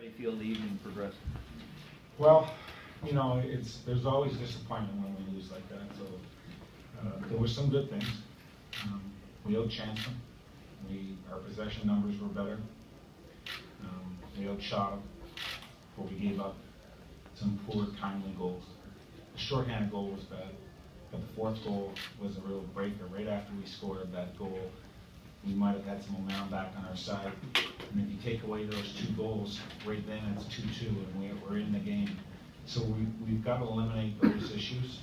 do you feel the evening progressed? Well, you know, there's always disappointment when we lose like that. So there were some good things. We outchanced them. Our possession numbers were better. We outshot them, but we gave up some poor, timely goals. The shorthanded goal was bad, but the fourth goal was a real breaker. Right after we scored that goal, we might have had some momentum back on our side. And if you take away those two goals, right then it's 2-2, and we're in the game. So we've got to eliminate those issues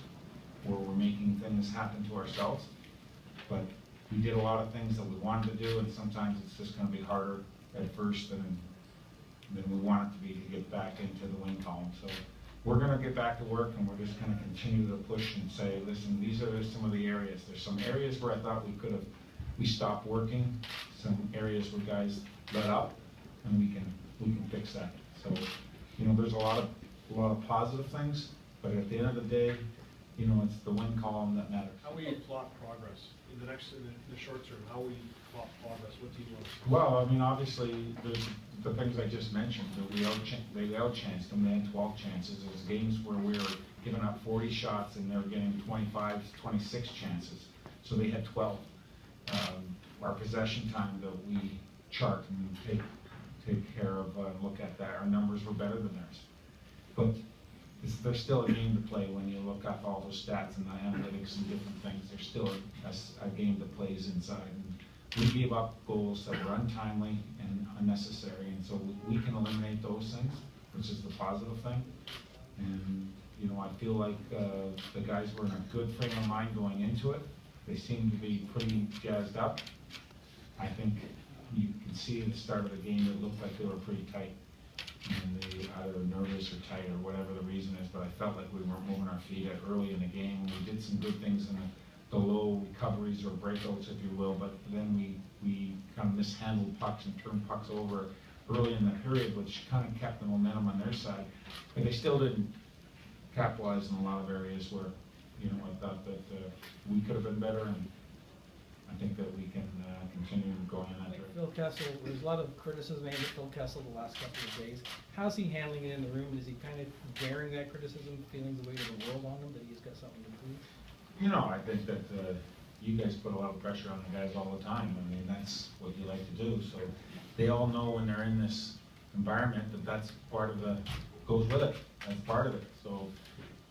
where we're making things happen to ourselves. But we did a lot of things that we wanted to do, and sometimes it's just going to be harder at first than we want it to be to get back into the win column. So we're going to get back to work, and we're just going to continue to push and say, listen, these are some of the areas. There's some areas where I thought we stopped working, some areas where guys let up, and we can fix that. So, you know, there's a lot of positive things, but at the end of the day, you know, it's the win column that matters. How will you plot progress in the short term? How will you plot progress? What do you want? Well, I mean, obviously, there's the things I just mentioned. That they outchanced them. They had 12 chances. There's games where we were giving up 40 shots and they were getting 25, 26 chances. So they had 12. Our possession time that we chart and take care of, look at that, our numbers were better than theirs. But there's still a game to play when you look up all those stats and the analytics and different things. There's still a game that plays inside. And we gave up goals that were untimely and unnecessary, and so we can eliminate those things, which is the positive thing. And you know, I feel like the guys were in a good frame of mind going into it. They seem to be pretty jazzed up. I think you can see at the start of the game it looked like they were pretty tight, and they either nervous or tight or whatever the reason is, but I felt like we weren't moving our feet early in the game. We did some good things in the low recoveries or breakouts, if you will, but then we kind of mishandled pucks and turned pucks over early in the period, which kind of kept the momentum on their side. But they still didn't capitalize in a lot of areas where, you know, I thought that we could have been better, and I think that we can continue going in that direction. Phil Kessel, there's a lot of criticism aimed at Phil Kessel the last couple of days. How's he handling it in the room? Is he kind of bearing that criticism, feeling the weight of the world on him, that he's got something to prove? You know, I think that you guys put a lot of pressure on the guys all the time. I mean, that's what you like to do. So they all know when they're in this environment that that's part of goes with it. That's part of it. So,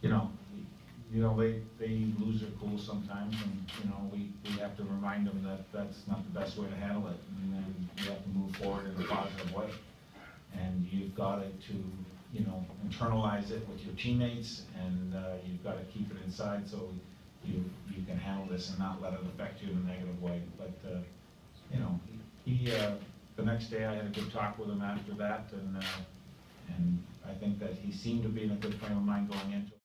you know, they lose their cool sometimes, and you know, we have to remind them that that's not the best way to handle it, and then you have to move forward in a positive way. And you've got to, you know, internalize it with your teammates, and you've got to keep it inside so you can handle this and not let it affect you in a negative way. But you know, the next day I had a good talk with him after that, and I think that he seemed to be in a good frame of mind going into it.